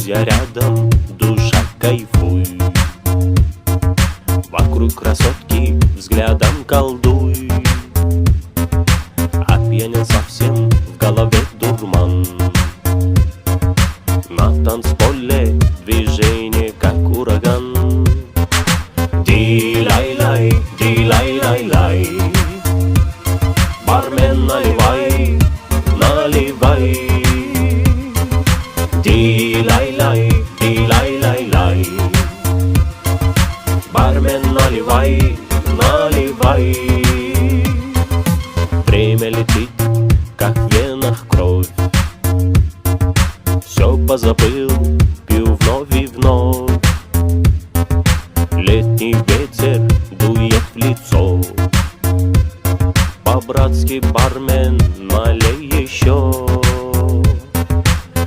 друзья рядом, душа кайфуй. Вокруг красотки взглядом колдуй. Опьянел совсем, в голове дурман. На танцполе движение, как ураган. Ди-лай-лай, ди-лай-лай-лай. Бармен, наливай, наливай. Ди-лай-лай, ди-лай-лай-лай. Бармен, наливай, наливай. Время летит, как в венах кровь. Все позабыл,